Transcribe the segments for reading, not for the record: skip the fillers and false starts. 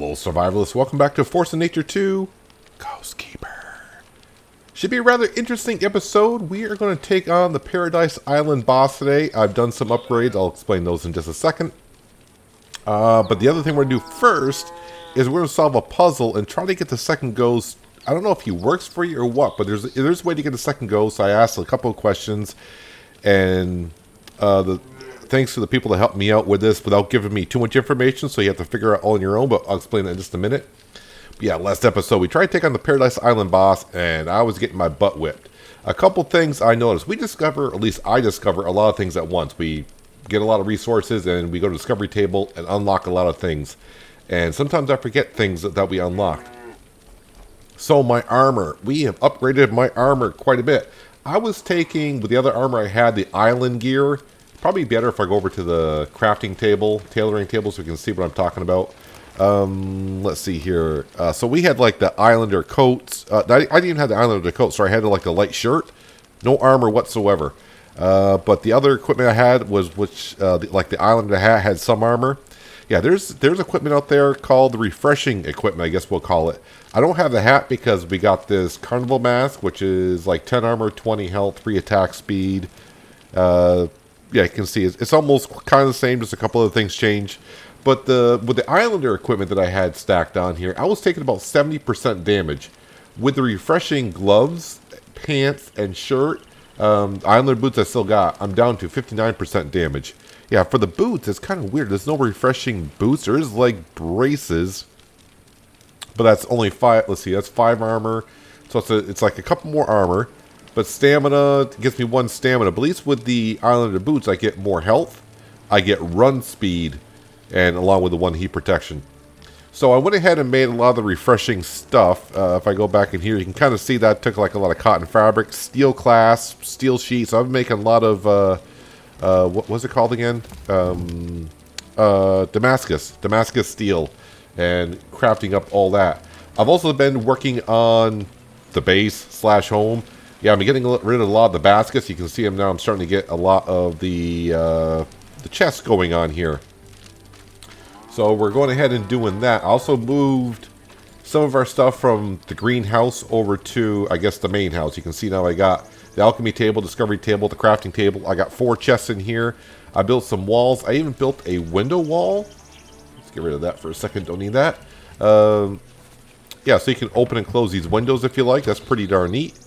Hello, survivalists. Welcome back to Force of Nature 2 Ghost Keeper. Should be a rather interesting episode. We are going to take on the Paradise Island boss today. I've done some upgrades. I'll explain those in just a second. But the other thing we're going to do first is we're going to solve a puzzle and try to get the second ghost. I don't know if he works for you or what, but there's a way to get the second ghost. I asked a couple of questions, and thanks to the people that helped me out with this without giving me too much information, so you have to figure out all on your own, but I'll explain that in just a minute. But yeah, last episode, we tried to take on the Paradise Island boss, and I was getting my butt whipped. A couple things I noticed. We discover, at least I discover, a lot of things at once. We get a lot of resources, and we go to the discovery table and unlock a lot of things. And sometimes I forget things that we unlocked. So my armor. We have upgraded my armor quite a bit. I was taking, with the other armor I had, the island gear. Probably better if I go over to the crafting table, tailoring table, so we can see what I'm talking about. Let's see here. So we had like the Islander coats. I didn't even have the Islander coat, so I had like the light shirt. No armor whatsoever. But the other equipment I had was, like the Islander hat had some armor. Yeah, there's equipment out there called the refreshing equipment, I guess we'll call it. I don't have the hat because we got this carnival mask, which is like 10 armor, 20 health, 3 attack speed. Yeah, you can see it's almost kind of the same, just a couple of things change. But with the Islander equipment that I had stacked on here, I was taking about 70% damage. With the refreshing gloves, pants, and shirt, Islander boots I still got, I'm down to 59% damage. Yeah, for the boots, it's kind of weird. There's no refreshing boots. There is like braces, but that's only 5. Let's see, that's 5 armor. So it's like a couple more armor. But stamina gives me 1 stamina. But at least with the Islander boots, I get more health. I get run speed, and along with the 1 heat protection. So I went ahead and made a lot of the refreshing stuff. If I go back in here, you can kind of see that I took like a lot of cotton fabric, steel clasp, steel sheets. So I've been making a lot of, what was it called again? Damascus steel, and crafting up all that. I've also been working on the base / home. Yeah, I'm getting rid of a lot of the baskets. You can see them now. I'm starting to get a lot of the chests going on here. So we're going ahead and doing that. I also moved some of our stuff from the greenhouse over to, I guess, the main house. You can see now I got the alchemy table, discovery table, the crafting table. I got 4 chests in here. I built some walls. I even built a window wall. Let's get rid of that for a second. Don't need that. Yeah, so you can open and close these windows if you like. That's pretty darn neat.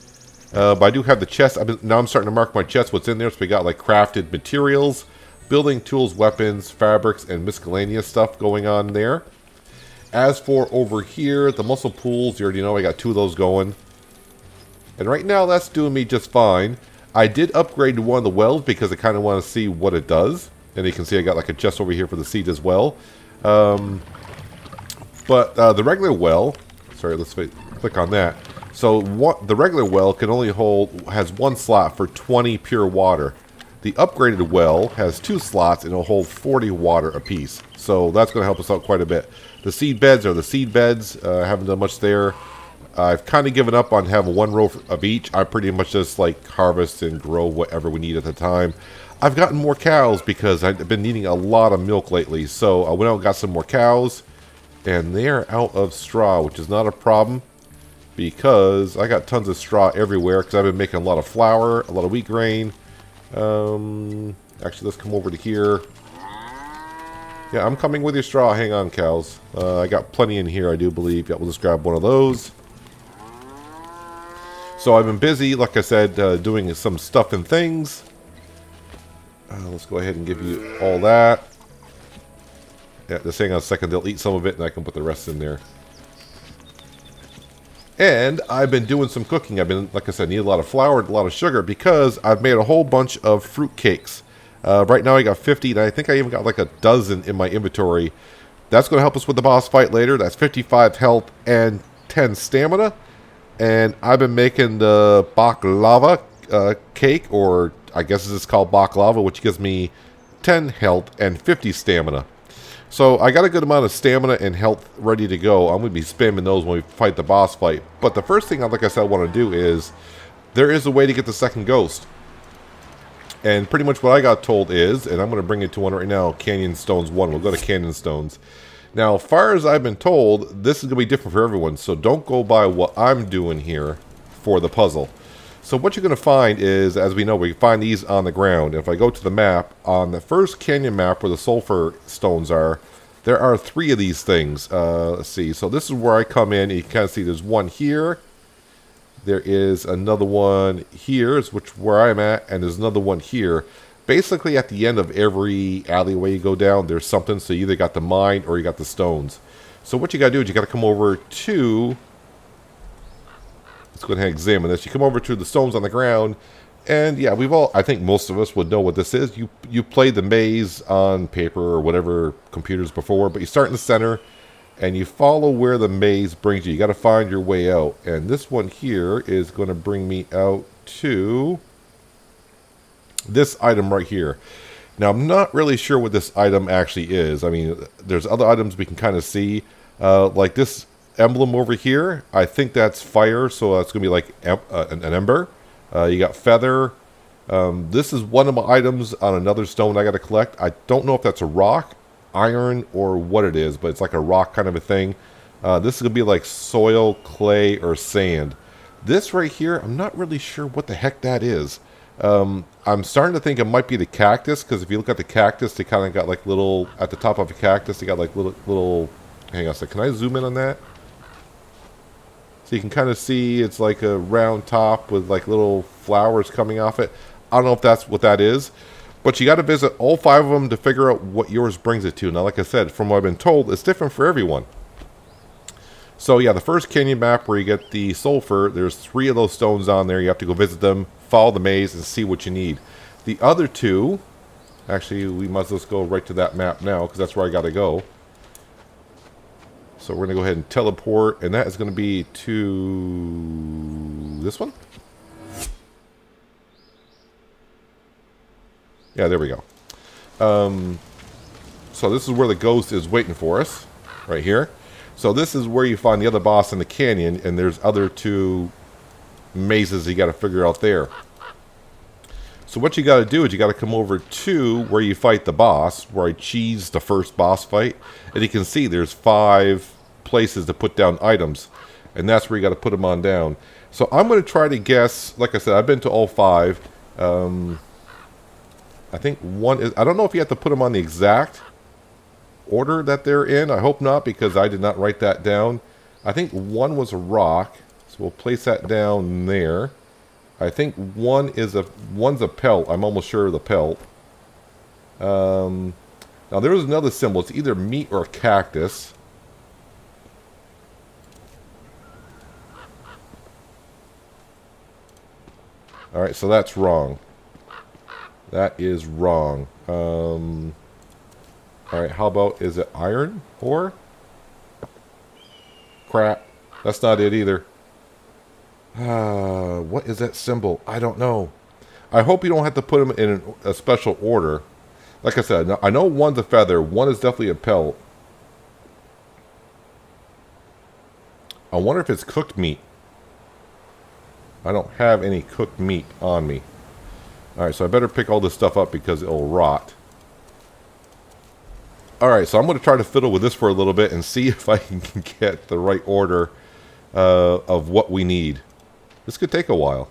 But I do have the chest. Now I'm starting to mark my chest, what's in there. So we got like crafted materials, building tools, weapons, fabrics, and miscellaneous stuff going on there. As for over here, the muscle pools, you already know I got 2 of those going. And right now that's doing me just fine. I did upgrade one of the wells because I kind of want to see what it does. And you can see I got like a chest over here for the seed as well. But the regular well, sorry, let's click on that. So the regular well can only has 1 slot for 20 pure water. The upgraded well has 2 slots and it'll hold 40 water apiece. So that's going to help us out quite a bit. The seed beds are the seed beds. I haven't done much there. I've kind of given up on having 1 row of each. I pretty much just like harvest and grow whatever we need at the time. I've gotten more cows because I've been needing a lot of milk lately. So I went out and got some more cows. And they're out of straw, which is not a problem, because I got tons of straw everywhere because I've been making a lot of flour, a lot of wheat grain. Actually, let's come over to here. Yeah, I'm coming with your straw. Hang on, cows. I got plenty in here, I do believe. Yeah, we'll just grab one of those. So I've been busy, like I said, doing some stuff and things. Let's go ahead and give you all that. Yeah, just hang on a second. They'll eat some of it, and I can put the rest in there. And I've been doing some cooking. I've been, like I said, need a lot of flour and a lot of sugar because I've made a whole bunch of fruit cakes. Right now I got 50, and I think I even got like a dozen in my inventory. That's going to help us with the boss fight later. That's 55 health and 10 stamina. And I've been making the baklava cake, or I guess it's called baklava, which gives me 10 health and 50 stamina. So I got a good amount of stamina and health ready to go. I'm going to be spamming those when we fight the boss fight. But the first thing, like I said, I want to do is, there is a way to get the second ghost. And pretty much what I got told is, and I'm going to bring it to one right now, Canyon Stones 1. We'll go to Canyon Stones. Now, as far as I've been told, this is going to be different for everyone, so don't go by what I'm doing here for the puzzle. So what you're going to find is, as we know, we find these on the ground. If I go to the map, on the first canyon map where the sulfur stones are, there are 3 of these things. Let's see. So this is where I come in. You can kind of see there's one here. There is another one here, is where I'm at, and there's another one here. Basically, at the end of every alleyway you go down, there's something. So you either got the mine or you got the stones. So what you got to do is you got to come over to... Let's go ahead and examine this. You come over to the stones on the ground, and yeah, we've all... I think most of us would know what this is. You played the maze on paper or whatever computers before, but you start in the center, and you follow where the maze brings you. You got to find your way out. And this one here is going to bring me out to... this item right here. Now, I'm not really sure what this item actually is. I mean, there's other items we can kind of see. Like this emblem over here. I think that's fire, so that's going to be like an ember. You got feather. This is one of my items on another stone I got to collect. I don't know if that's a rock, iron, or what it is, but it's like a rock kind of a thing. This is going to be like soil, clay, or sand. This right here, I'm not really sure what the heck that is. I'm starting to think it might be the cactus, because if you look at the cactus, they kind of got like little, at the top of a cactus, they got like little, hang on a second, can I zoom in on that? So you can kind of see it's like a round top with like little flowers coming off it. I don't know if that's what that is, but you got to visit all 5 of them to figure out what yours brings it to. Now, like I said, from what I've been told, it's different for everyone. So yeah, the first canyon map where you get the sulfur, there's 3 of those stones on there. You have to go visit them, follow the maze, and see what you need. The other 2, actually, we must just go right to that map now, because that's where I got to go. So we're going to go ahead and teleport, and that is going to be to this one. Yeah, there we go. So this is where the ghost is waiting for us, right here. So this is where you find the other boss in the canyon, and there's other 2 mazes you got to figure out there. So what you got to do is you got to come over to where you fight the boss, where I cheesed the first boss fight, and you can see there's 5 places to put down items, and that's where you got to put them on down. So I'm going to try to guess. Like I said, I've been to all 5. I think one is, I don't know if you have to put them on the exact order that they're in. I hope not, because I did not write that down. I think one was a rock, so we'll place that down there. I think one's a pelt. I'm almost sure of the pelt. Now there was another symbol. It's either meat or a cactus. All right, so that's wrong. That is wrong. All right, how about, is it iron ore? Crap, that's not it either. What is that symbol? I don't know. I hope you don't have to put them in a special order. Like I said, I know one's a feather. One is definitely a pelt. I wonder if it's cooked meat. I don't have any cooked meat on me. Alright, so I better pick all this stuff up because it'll rot. Alright, so I'm going to try to fiddle with this for a little bit and see if I can get the right order of what we need. This could take a while.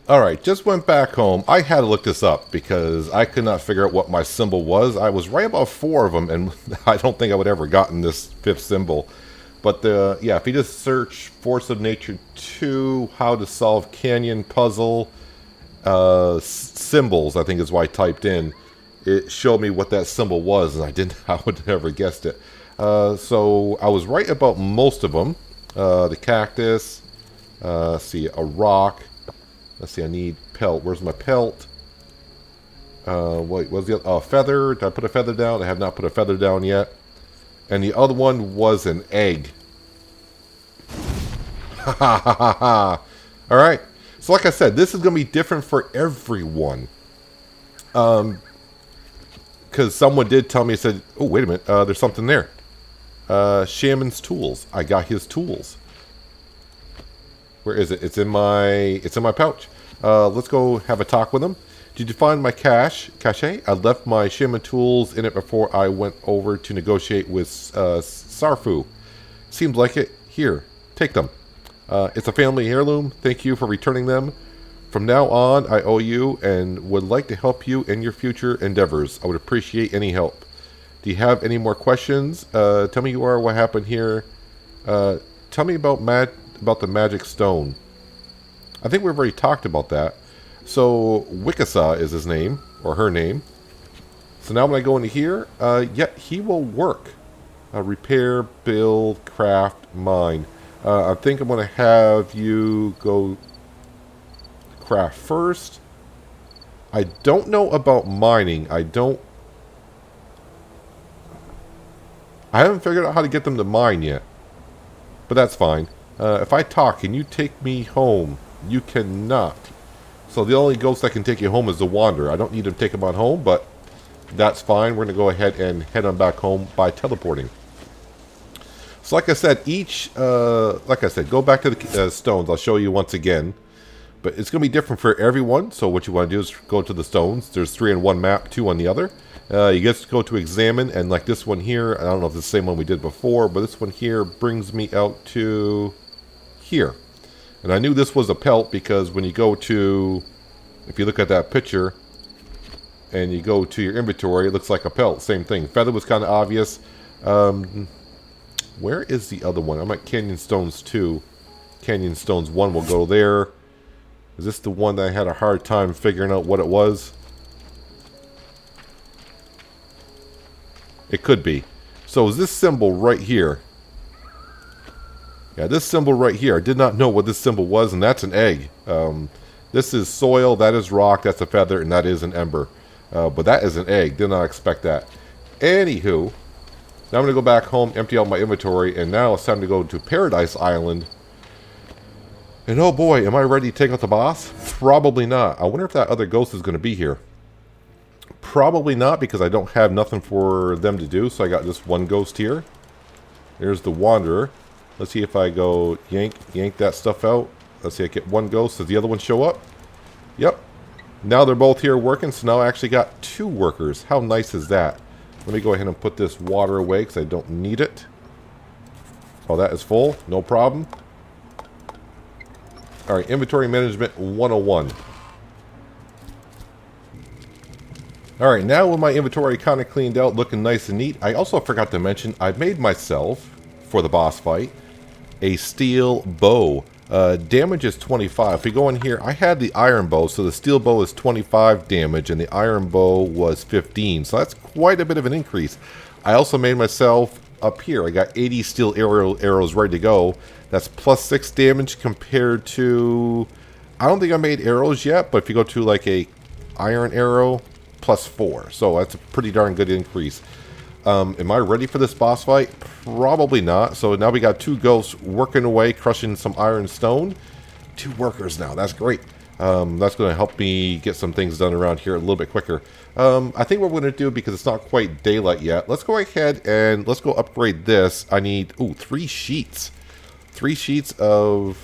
Alright, just went back home. I had to look this up because I could not figure out what my symbol was. I was right about 4 of them, and I don't think I would have ever gotten this 5th symbol. But yeah, if you just search Force of Nature 2, how to solve canyon puzzle, symbols, I think is why I typed in, it showed me what that symbol was, and I would have never guessed it. So I was right about most of them. The cactus, let's see, a rock. Let's see, I need pelt. Where's my pelt? Wait, was the feather? Did I put a feather down? I have not put a feather down yet. And the other one was an egg. Ha ha ha ha ha. Alright. So like I said, this is going to be different for everyone. Because someone did tell me, said, oh, wait a minute, there's something there. Shaman's tools. I got his tools. Where is it? It's in my pouch. Let's go have a talk with him. Did you find my cache? I left my shaman tools in it before I went over to negotiate with Sarfu. Seems like it. Here, take them. It's a family heirloom. Thank you for returning them. From now on, I owe you and would like to help you in your future endeavors. I would appreciate any help. Do you have any more questions? Tell me what happened here. Tell me about the magic stone. I think we've already talked about that. So, Wikasa is his name, or her name. So now when I go into here, yeah, he will work. Repair, build, craft, mine. I think I'm going to have you go craft first. I don't know about mining. I haven't figured out how to get them to mine yet. But that's fine. If I talk, can you take me home? You cannot. So the only ghost that can take you home is the Wanderer. I don't need to take him on home, but that's fine. We're going to go ahead and head on back home by teleporting. So like I said, go back to the stones. I'll show you once again. But it's going to be different for everyone. So what you want to do is go to the stones. There's 3 on one map, 2 on the other. You get to go to examine, and like this one here, I don't know if it's the same one we did before, but this one here brings me out to here. And I knew this was a pelt because when you go to, if you look at that picture, and you go to your inventory, it looks like a pelt. Same thing. Feather was kind of obvious. Where is the other one? I'm at Canyon Stones 2. Canyon Stones 1 will go there. Is this the one that I had a hard time figuring out what it was? It could be. So is this symbol right here? Yeah, this symbol right here. I did not know what this symbol was, and that's an egg. This is soil, that is rock, that's a feather, and that is an ember. But that is an egg. Did not expect that. Anywho, now I'm going to go back home, empty out my inventory, and now it's time to go to Paradise Island. And oh boy, am I ready to take out the boss? Probably not. I wonder if that other ghost is going to be here. Probably not, because I don't have nothing for them to do, so I got just one ghost here. There's the Wanderer. Let's see if I go yank that stuff out. Let's see, I get one ghost. Does the other one show up? Yep. Now they're both here working, so now I actually got 2 workers. How nice is that? Let me go ahead and put this water away because I don't need it. Oh, that is full. No problem. Alright, inventory management 101. Alright, now with my inventory kind of cleaned out, looking nice and neat, I also forgot to mention I made myself, for the boss fight, a steel bow. Damage is 25. If we go in here, I had the iron bow, so the steel bow is 25 damage, and the iron bow was 15. So that's quite a bit of an increase. I also made myself up here. I got 80 steel arrows ready to go. That's plus 6 damage compared to... I don't think I made arrows yet, but if you go to like a iron arrow, plus 4. So that's a pretty darn good increase. Am I ready for this boss fight? Probably not. So now we got 2 ghosts working away, crushing some iron stone. 2 workers now. That's great. That's going to help me get some things done around here a little bit quicker. I think what we're going to do, because it's not quite daylight yet, let's go ahead and let's go upgrade this. I need, 3 sheets. 3 sheets of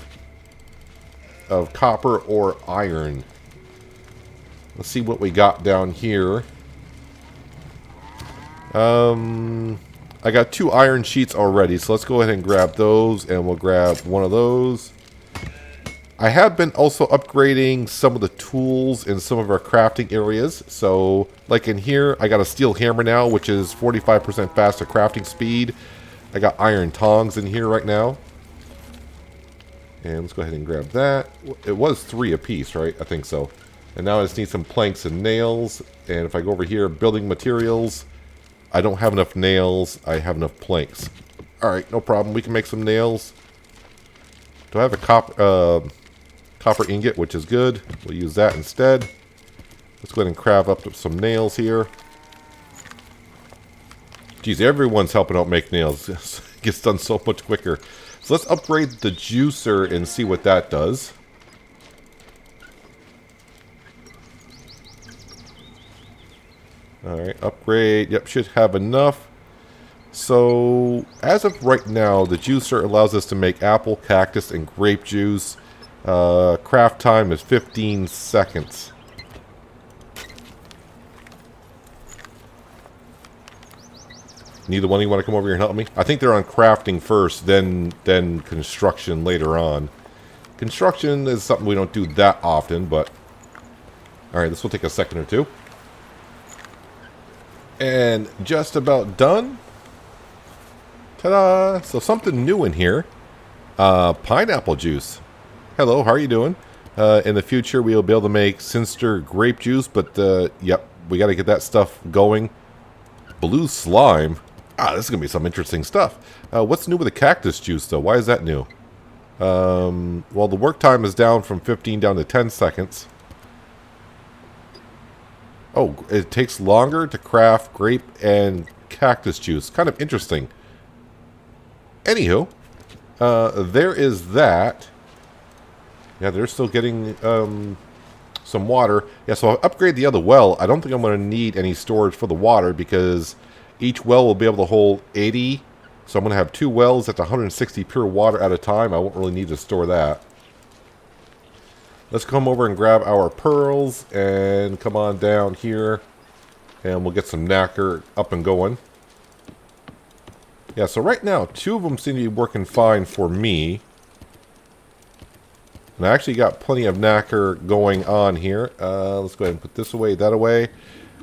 copper or iron. Let's see what we got down here. I got 2 iron sheets already, so let's go ahead and grab those, and we'll grab one of those. I have been also upgrading some of the tools in some of our crafting areas. So, like in here, I got a steel hammer now, which is 45% faster crafting speed. I got iron tongs in here right now. And let's go ahead and grab that. It was 3 apiece, right? I think so. And now I just need some planks and nails. And if I go over here, building materials, I don't have enough nails. I have enough planks. Alright, no problem. We can make some nails. Do I have a copper ingot, which is good. We'll use that instead. Let's go ahead and craft up some nails here. Geez, everyone's helping out make nails. It gets done so much quicker. So let's upgrade the juicer and see what that does. Alright, upgrade. Yep, should have enough. So, as of right now, the juicer allows us to make apple, cactus, and grape juice. Craft time is 15 seconds. Neither one of you want to come over here and help me? I think they're on crafting first, then construction later on. Construction is something we don't do that often, but... Alright, this will take a second or two. And just about done. Ta-da! So something new in here. Pineapple juice. Hello, how are you doing? In the future, we'll be able to make Sinster grape juice, but, yep, we got to get that stuff going. Blue slime. This is going to be some interesting stuff. What's new with the cactus juice, though? Why is that new? Well, the work time is down from 15 down to 10 seconds. Oh, it takes longer to craft grape and cactus juice. Kind of interesting. Anywho, there is that. Yeah, they're still getting some water. Yeah, so I'll upgrade the other well. I don't think I'm going to need any storage for the water because each well will be able to hold 80. So I'm going to have 2 wells at 160 pure water at a time. I won't really need to store that. Let's come over and grab our pearls and come on down here. And we'll get some knacker up and going. Yeah, so right now, 2 of them seem to be working fine for me. And I actually got plenty of knacker going on here. Let's go ahead and put this away, that away.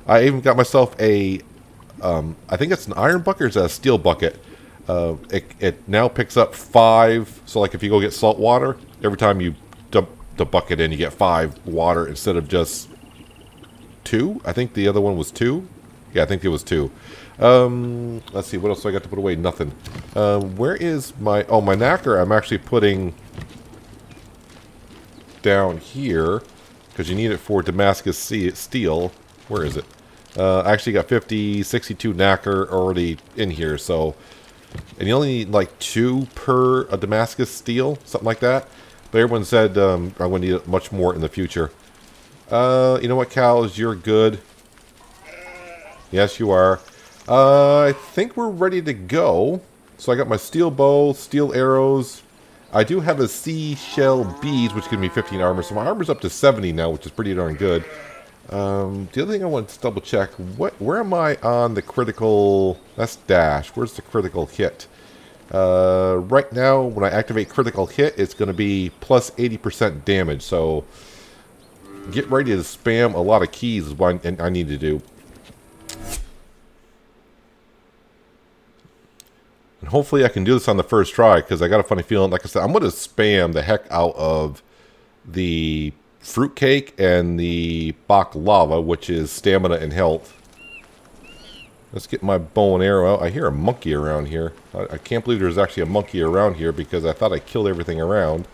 I even got myself a, I think it's an iron bucket or is that a steel bucket? It now picks up 5. So like if you go get salt water, every time you dump the bucket in, you get 5 water instead of just 2. I think the other one was 2. Yeah, I think it was 2. Let's see, what else do I got to put away? Nothing. Where is my... Oh, my knacker I'm actually putting down here because you need it for Damascus steel. Where is it? I actually got 62 knacker already in here, so... And you only need like 2 per a Damascus steel, something like that. But everyone said I'm going to need it much more in the future. You know what, cows? You're good. Yes, you are. I think we're ready to go. So I got my steel bow, steel arrows. I do have a seashell beads, which give me 15 armor. So my armor's up to 70 now, which is pretty darn good. The other thing I want to double check, where am I on the critical... That's dash. Where's the critical hit? Right now, when I activate critical hit, it's going to be plus 80% damage. So get ready to spam a lot of keys is what I need to do. And hopefully I can do this on the first try, because I got a funny feeling, like I said, I'm going to spam the heck out of the fruitcake and the baklava, which is stamina and health. Let's get my bow and arrow out. I hear a monkey around here. I can't believe there's actually a monkey around here, because I thought I killed everything around.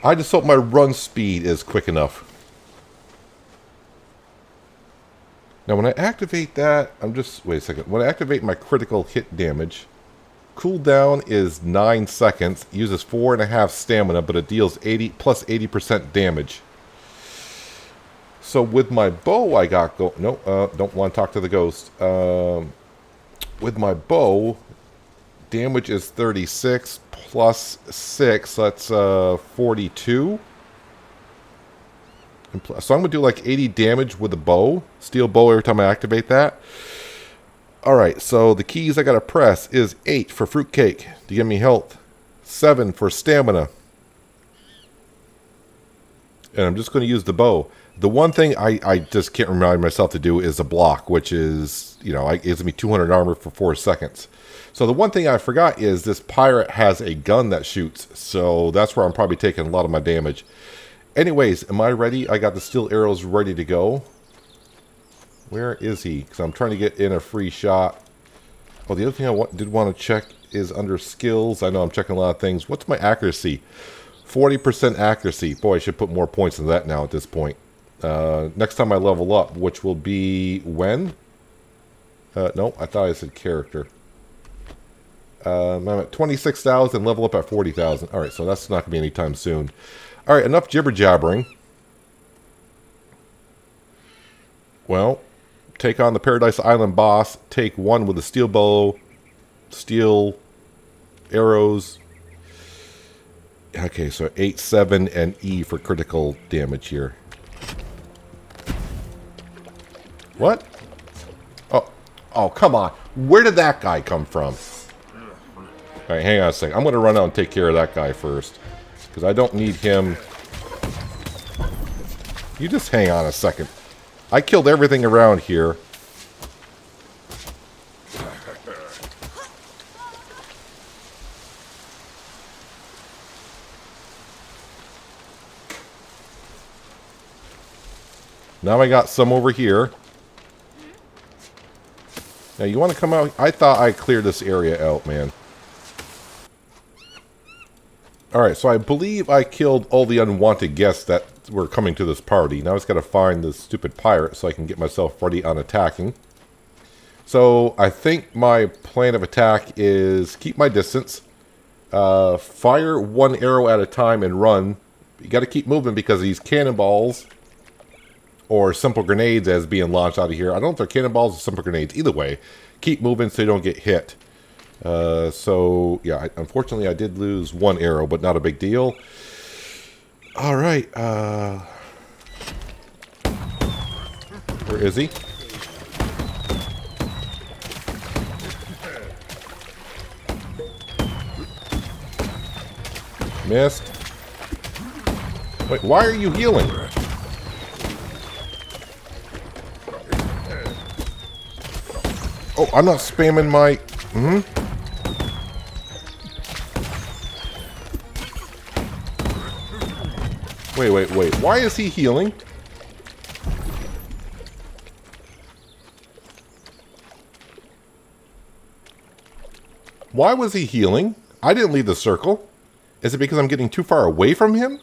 I just hope my run speed is quick enough. Now, when I activate that, wait a second. When I activate my critical hit damage, cooldown is 9 seconds, uses 4.5 stamina, but it deals plus 80% damage. So with my bow, I got don't want to talk to the ghost. With my bow, damage is 36 plus 6, that's 42. So I'm going to do like 80 damage with a bow. Steel bow every time I activate that. Alright, so the keys I got to press is 8 for fruitcake to give me health. 7 for stamina. And I'm just going to use the bow. The one thing I just can't remind myself to do is a block, which is, you know, it gives me 200 armor for 4 seconds. So the one thing I forgot is this pirate has a gun that shoots. So that's where I'm probably taking a lot of my damage. Anyways, am I ready? I got the steel arrows ready to go. Where is he? Because I'm trying to get in a free shot. Oh, the other thing I did want to check is under skills. I know I'm checking a lot of things. What's my accuracy? 40% accuracy. Boy, I should put more points in that now at this point. Next time I level up, which will be when? No, I thought I said character. I'm at 26,000, level up at 40,000. Alright, so that's not going to be anytime soon. Alright, enough jibber-jabbering. Well, take on the Paradise Island boss. Take 1 with a steel bow, steel arrows. Okay, so 8, 7, and E for critical damage here. What? Oh, Oh, come on. Where did that guy come from? Alright, hang on a second. I'm going to run out and take care of that guy first. Because I don't need him. You just hang on a second. I killed everything around here. Now I got some over here. Now you want to come out? I thought I cleared this area out, man. Alright, so I believe I killed all the unwanted guests that were coming to this party. Now I just got to find this stupid pirate so I can get myself ready on attacking. So I think my plan of attack is keep my distance. Fire one arrow at a time and run. You got to keep moving because these cannonballs... or simple grenades as being launched out of here. I don't know if they're cannonballs or simple grenades. Either way, keep moving so you don't get hit. So, yeah, unfortunately I did lose one arrow, but not a big deal. Alright, where is he? Missed. Wait, why are you healing? Oh, I'm not spamming my... Wait. Why is he healing? Why was he healing? I didn't leave the circle. Is it because I'm getting too far away from him?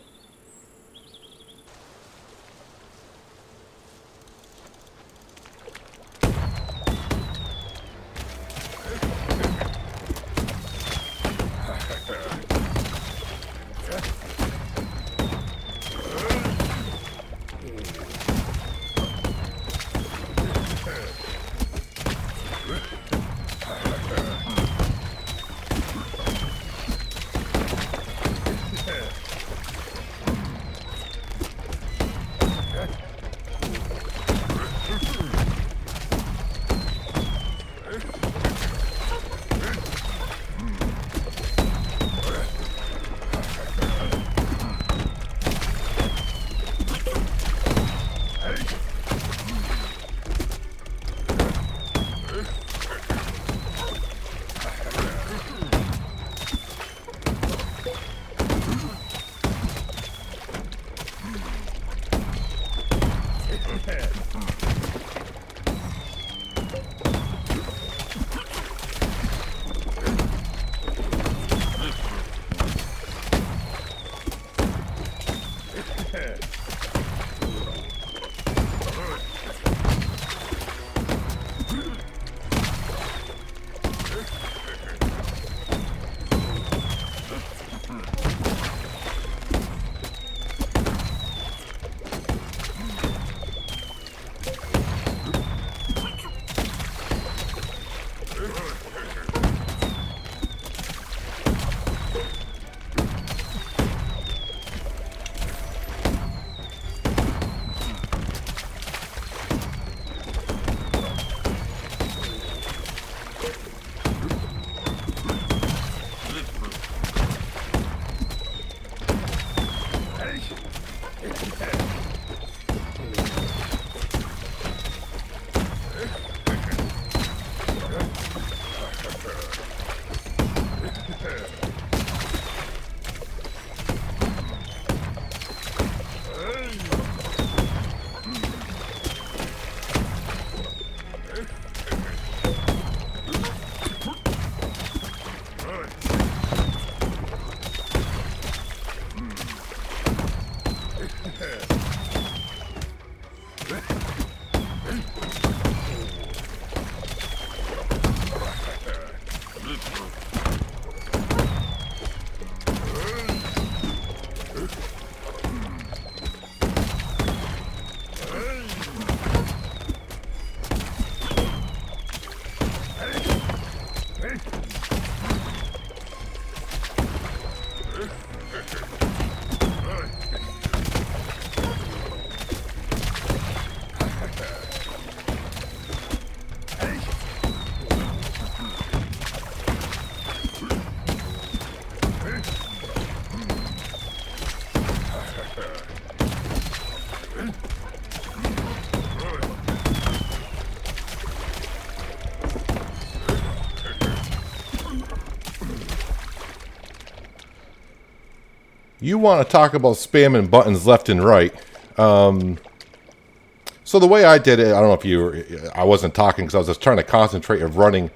You want to talk about spamming buttons left and right. So the way I did it, I don't know if I wasn't talking because I was just trying to concentrate of running.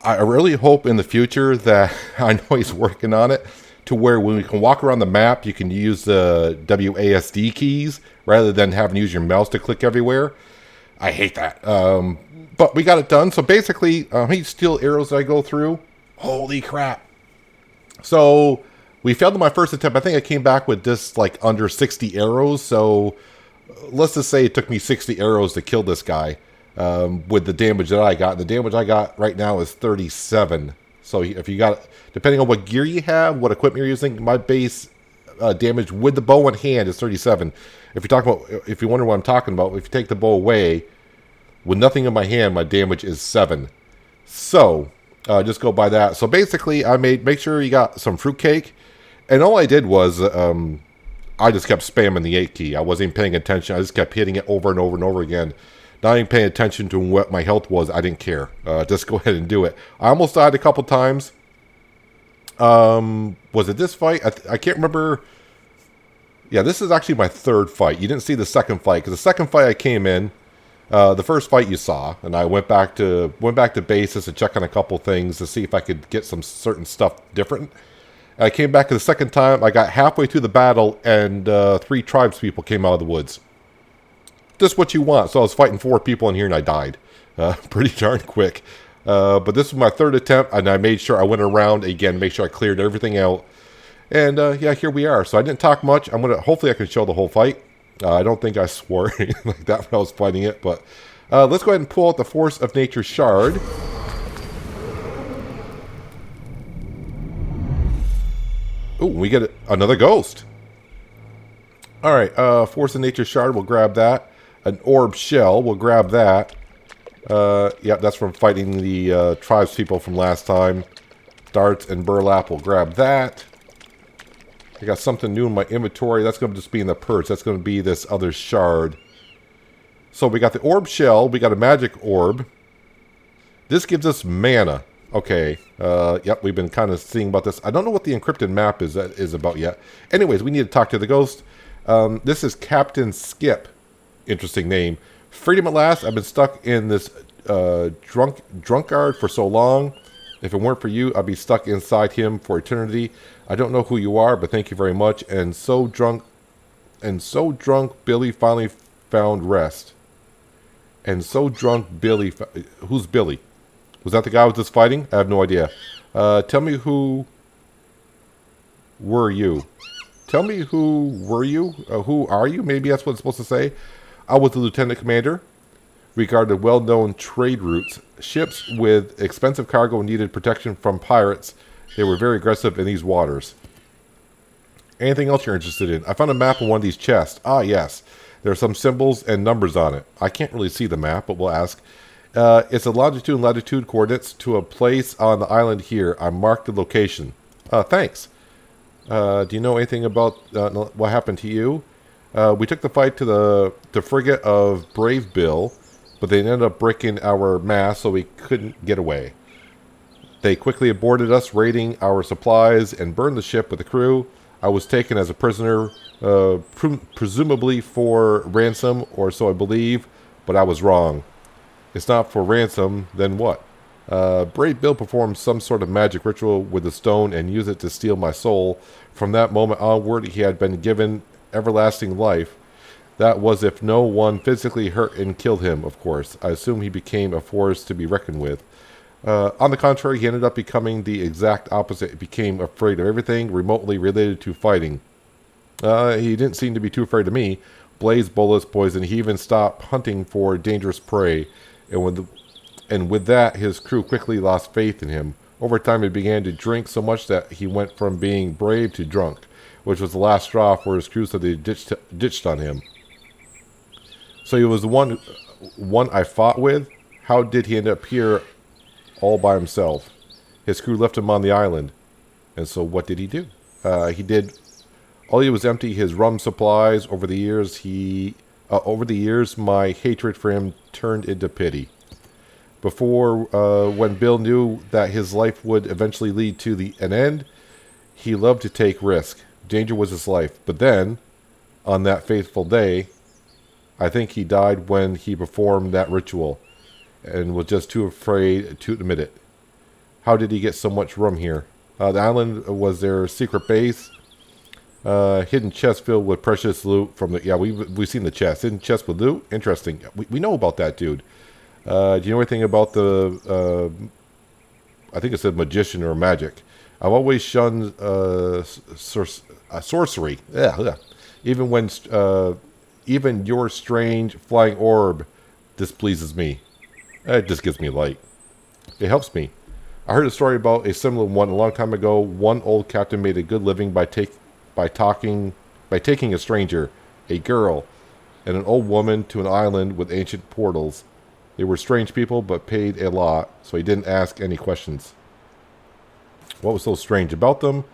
I really hope in the future that, I know he's working on it, to where when we can walk around the map, you can use the WASD keys rather than having to use your mouse to click everywhere. I hate that. But we got it done. So basically, how many steel arrows did I go through? Holy crap. So we failed in my first attempt. I think I came back with just like under 60 arrows. So let's just say it took me 60 arrows to kill this guy with the damage that I got. The damage I got right now is 37. So if you got, depending on what gear you have, what equipment you're using, my base damage with the bow in hand is 37. If you wonder what I'm talking about, if you take the bow away, with nothing in my hand, my damage is 7. So just go by that. So basically, make sure you got some fruitcake, and all I did was I just kept spamming the 8 key. I wasn't even paying attention. I just kept hitting it over and over and over again. Not even paying attention to what my health was. I didn't care. Just go ahead and do it. I almost died a couple times. Was it this fight? I can't remember. Yeah, this is actually my third fight. You didn't see the second fight, because the second fight I came in, the first fight you saw, and I went back to bases to check on a couple things to see if I could get some certain stuff different. And I came back the second time. I got halfway through the battle, and 3 tribes people came out of the woods. Just what you want. So I was fighting 4 people in here, and I died pretty darn quick. But this was my third attempt, and I made sure I went around again, make sure I cleared everything out. And yeah, here we are. So I didn't talk much. Hopefully I can show the whole fight. I don't think I swore anything like that when I was fighting it, but let's go ahead and pull out the Force of Nature Shard. Ooh, we get another ghost. Alright, Force of Nature Shard, we'll grab that. An Orb Shell, we'll grab that. Yeah, that's from fighting the tribes people from last time. Darts and Burlap, we'll grab that. I got something new in my inventory. That's going to just be in the purse. That's going to be this other shard. So we got the Orb Shell. We got a Magic Orb. This gives us mana. Okay. Yep, we've been kind of seeing about this. I don't know what the encrypted map is about yet. Anyways, we need to talk to the ghost. This is Captain Skip. Interesting name. Freedom at last. I've been stuck in this drunkard for so long. If it weren't for you, I'd be stuck inside him for eternity. I don't know who you are, but thank you very much. And so drunk, Billy finally found rest. And so drunk, Billy. Who's Billy? Was that the guy I was just fighting? I have no idea. Tell me who were you? Tell me who were you? Who are you? Maybe that's what it's supposed to say. I was the lieutenant commander. Regarded well-known trade routes. Ships with expensive cargo needed protection from pirates. They were very aggressive in these waters. Anything else you're interested in? I found a map of one of these chests. Ah, yes. There are some symbols and numbers on it. I can't really see the map, but we'll ask. It's a longitude and latitude coordinates to a place on the island here. I marked the location. Thanks. Do you know anything about what happened to you? We took the fight to the frigate of Brave Bill, but they ended up breaking our mast, so we couldn't get away. They quickly aborted us, raiding our supplies, and burned the ship with the crew. I was taken as a prisoner, presumably for ransom, or so I believe, but I was wrong. It's not for ransom, then what? Brave Bill performed some sort of magic ritual with the stone and used it to steal my soul. From that moment onward, he had been given everlasting life. That was if no one physically hurt and killed him, of course. I assume he became a force to be reckoned with. On the contrary, he ended up becoming the exact opposite. He became afraid of everything remotely related to fighting. He didn't seem to be too afraid of me. Blaze, bullets, poison. He even stopped hunting for dangerous prey. And with that, his crew quickly lost faith in him. Over time, he began to drink so much that he went from being brave to drunk, which was the last straw for his crew, so they ditched on him. So he was the one I fought with. How did he end up here all by himself? His crew left him on the island. And so what did he do? All he was empty his rum supplies. Over the years, my hatred for him turned into pity. When Bill knew that his life would eventually lead to an end, he loved to take risk. Danger was his life. But then, on that fateful day, I think he died when he performed that ritual and was just too afraid to admit it. How did he get so much room here? The island was their secret base. Hidden chest filled with precious loot from the... Yeah, we've seen the chest. Hidden chest with loot? Interesting. We know about that, dude. Do you know anything about the... I think it said magician or magic. I've always shunned sorcery. Yeah. Even your strange flying orb displeases me. It just gives me light. It helps me. I heard a story about a similar one a long time ago. One old captain made a good living by taking a stranger, a girl, and an old woman to an island with ancient portals. They were strange people, but paid a lot, so he didn't ask any questions. What was so strange about them?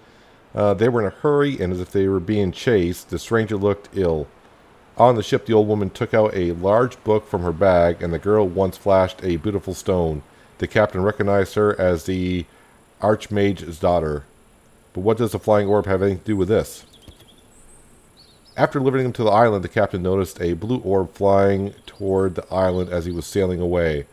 They were in a hurry, and as if they were being chased, the stranger looked ill. On the ship, the old woman took out a large book from her bag, and the girl once flashed a beautiful stone. The captain recognized her as the Archmage's daughter. But what does the flying orb have anything to do with this? After delivering him to the island, the captain noticed a blue orb flying toward the island as he was sailing away.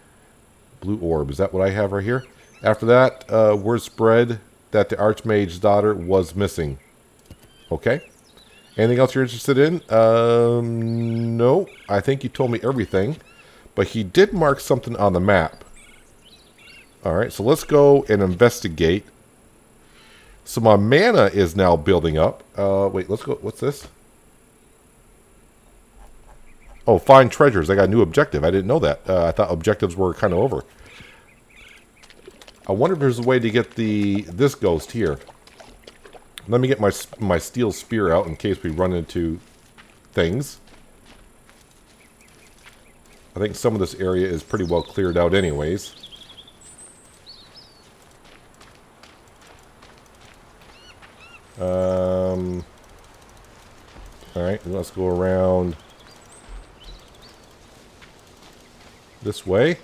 Blue orb, is that what I have right here? After that, word spread that the Archmage's daughter was missing. Okay. Anything else you're interested in? No. I think you told me everything. But he did mark something on the map. Alright, so let's go and investigate. So my mana is now building up. Wait, let's go. What's this? Oh, find treasures. I got a new objective. I didn't know that. I thought objectives were kind of over. I wonder if there's a way to get this ghost here. Let me get my steel spear out in case we run into things. I think some of this area is pretty well cleared out anyways. Alright, let's go around this way.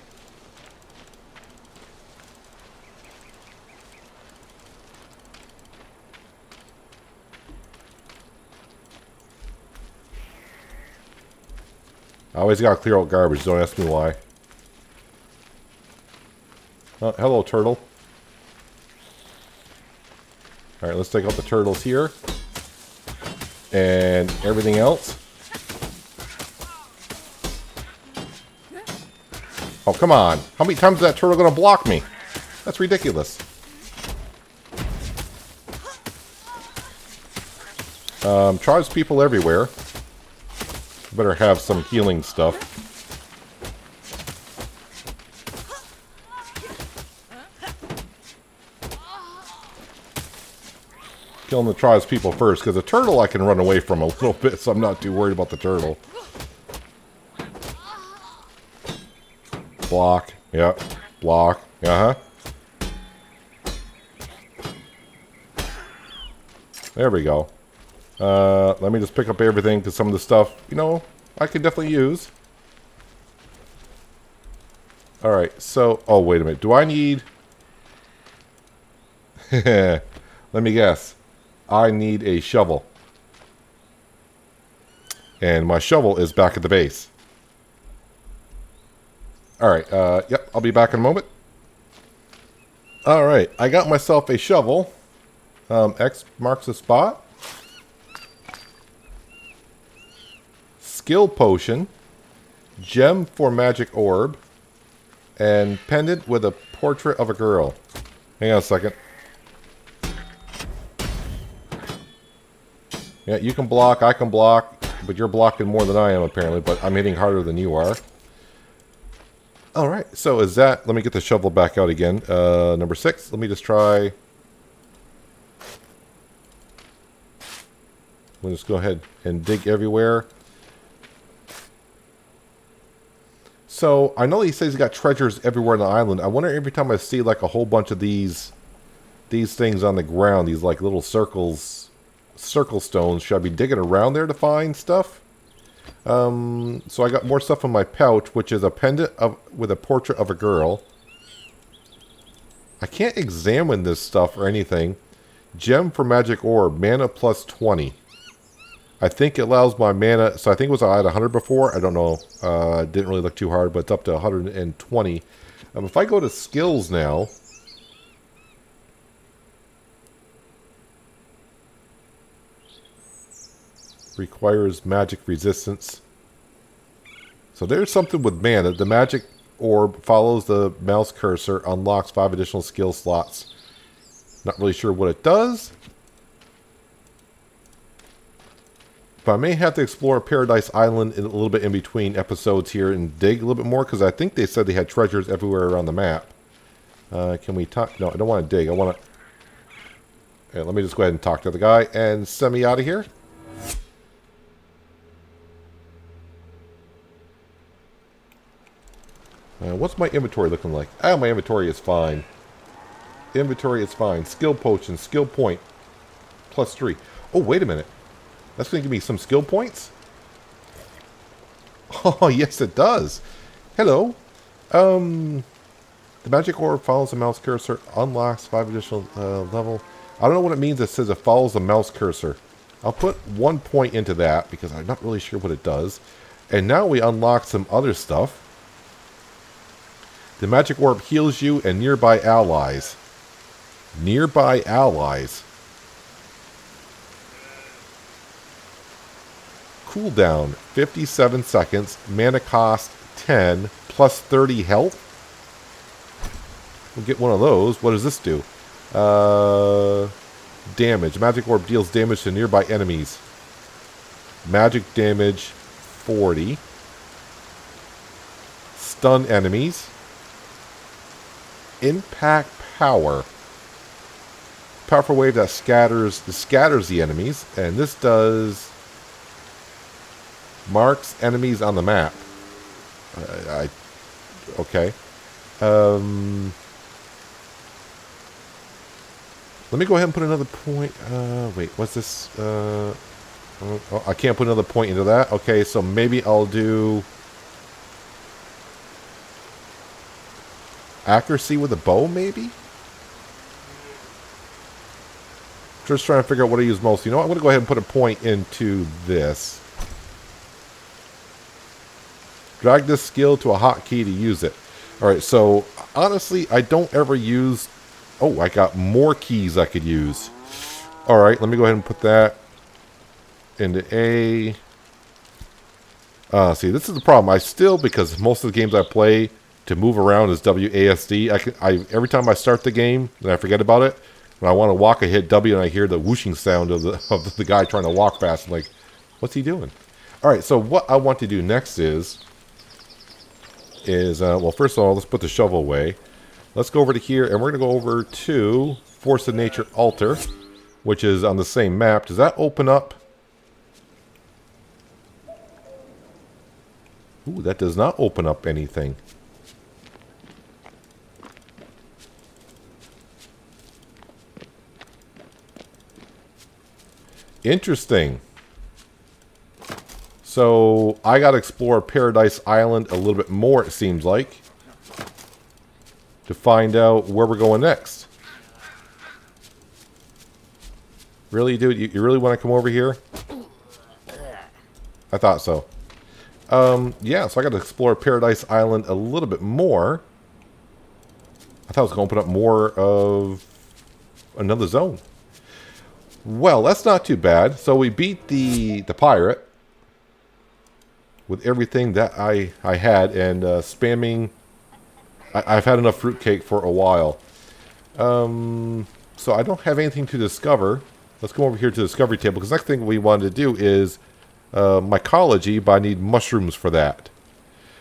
I always gotta clear out garbage, don't ask me why. Oh, hello, turtle. Alright, let's take out the turtles here. And everything else. Oh, come on. How many times is that turtle gonna block me? That's ridiculous. Tribes people everywhere. Better have some healing stuff. Killing the tribes people first, because the turtle I can run away from a little bit, so I'm not too worried about the turtle. Block. Yep. Block. Uh-huh. There we go. Let me just pick up everything, because some of the stuff, you know, I could definitely use. Alright, so... Oh, wait a minute. Do I need... Let me guess. I need a shovel. And my shovel is back at the base. Alright, yep, I'll be back in a moment. Alright, I got myself a shovel. X marks the spot. Skill potion. Gem for magic orb. And pendant with a portrait of a girl. Hang on a second. Yeah, you can block, I can block, but you're blocking more than I am apparently, but I'm hitting harder than you are. Alright, so is that... Let me get the shovel back out again. Number 6. Let me just try... We'll just go ahead and dig everywhere. So, I know he says he's got treasures everywhere on the island. I wonder every time I see like a whole bunch of these things on the ground, these like little circles, circle stones, should I be digging around there to find stuff? So I got more stuff in my pouch, which is a pendant with a portrait of a girl. I can't examine this stuff or anything. Gem for magic orb. Mana plus 20. I think it allows my mana... So I think it was at 100 before. I don't know. Didn't really look too hard, but it's up to 120. If I go to skills now... Requires magic resistance. So there's something with mana. The magic orb follows the mouse cursor, unlocks 5 additional skill slots. Not really sure what it does. But I may have to explore Paradise Island a little bit in between episodes here and dig a little bit more, because I think they said they had treasures everywhere around the map. Can we talk? No, I don't want to dig. I want to... let me just go ahead and talk to the guy and send me out of here. What's my inventory looking like? Oh, my inventory is fine. Inventory is fine. Skill potion, skill point, plus 3. Oh, wait a minute. That's going to give me some skill points? Oh, yes, it does. Hello. The magic orb follows the mouse cursor, unlocks 5 additional level. I don't know what it means. It says it follows the mouse cursor. I'll put 1 point into that because I'm not really sure what it does. And now we unlock some other stuff. The magic orb heals you and nearby allies. Nearby allies. Cooldown 57 seconds. Mana cost 10 plus 30 health. We'll get one of those. What does this do? Damage. Magic orb deals damage to nearby enemies. Magic damage 40. Stun enemies. Impact power. Powerful wave that scatters the enemies, and this does marks enemies on the map. Okay. Let me go ahead and put another point. Wait, what's this? Oh, I can't put another point into that. Okay, so maybe I'll do accuracy with a bow, maybe? Just trying to figure out what I use most. You know what? I'm going to go ahead and put a point into this. Drag this skill to a hotkey to use it. Alright, so honestly, I don't ever use... Oh, I got more keys I could use. Alright, let me go ahead and put that into A. See, this is the problem. I still, because most of the games I play... To move around is WASD. Every time I start the game and I forget about it, when I want to walk, I hit W and I hear the whooshing sound of the guy trying to walk fast. I'm like, what's he doing? All right, so what I want to do next is well, first of all, let's put the shovel away. Let's go over to here, and we're going to go over to Force of Nature Altar, which is on the same map. Does that open up? Ooh, that does not open up anything. Interesting. So, I got to explore Paradise Island a little bit more, it seems like, to find out where we're going next. Really, dude? You really want to come over here? I thought so. Yeah, so I got to explore Paradise Island a little bit more. I thought it was going to open up more of another zone. Well, that's not too bad. So we beat the pirate with everything that I had, and spamming. I've had enough fruitcake for a while. So I don't have anything to discover. Let's go over here to the discovery table, because next thing we wanted to do is mycology, but I need mushrooms for that.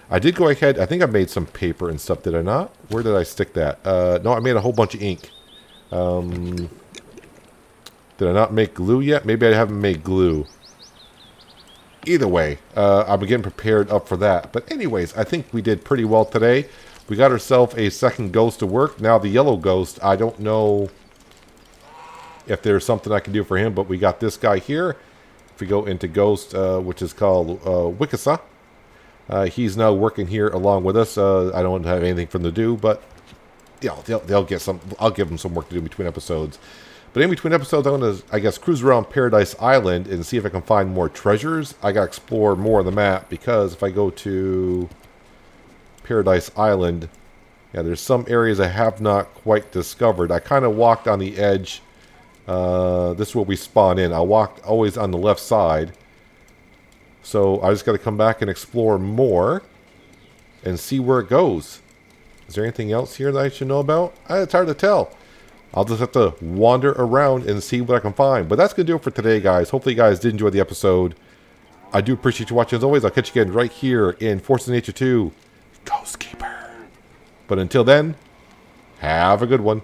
I did go ahead. I think I made some paper and stuff, did I not? Where did I stick that? No, I made a whole bunch of ink. Did I not make glue yet? Maybe I haven't made glue. Either way, I'm getting prepared up for that. But anyways, I think we did pretty well today. We got ourselves a second ghost to work. Now the yellow ghost, I don't know if there's something I can do for him, but we got this guy here. If we go into ghost, which is called Wikasa, he's now working here along with us. I don't have anything for them to do, but yeah, they'll get some. I'll give them some work to do between episodes. But in between episodes, I'm going to, I guess, cruise around Paradise Island and see if I can find more treasures. I got to explore more of the map because if I go to Paradise Island, yeah, there's some areas I have not quite discovered. I kind of walked on the edge. This is where we spawn in. I walked always on the left side. So I just got to come back and explore more and see where it goes. Is there anything else here that I should know about? It's hard to tell. I'll just have to wander around and see what I can find. But that's going to do it for today, guys. Hopefully you guys did enjoy the episode. I do appreciate you watching as always. I'll catch you again right here in Force of Nature 2, Ghost Keeper. But until then, have a good one.